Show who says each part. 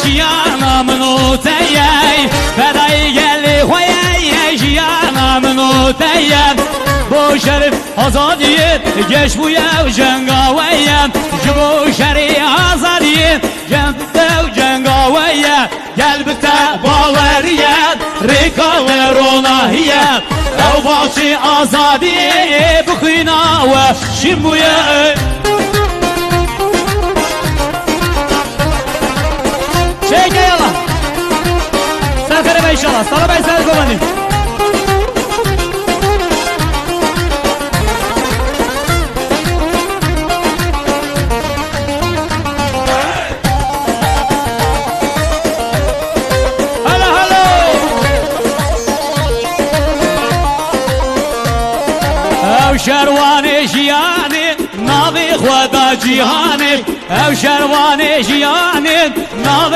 Speaker 1: جیانا منو تیای فدای گلی خویای جیانا منو تیای بو شرف آزادیت گش بویا و جنگاویم جبو شری آزادیت جنده و جنگاویم قلبت باوریت ریکال روناهیت او باچی آزادی بخینا و شیمویه Çek yala. Sefere be inşallah. Sana ben seni kovanayım. Hala hala. Ev şervane jiyani navi khwada cihani. Ev şervane jiyani navi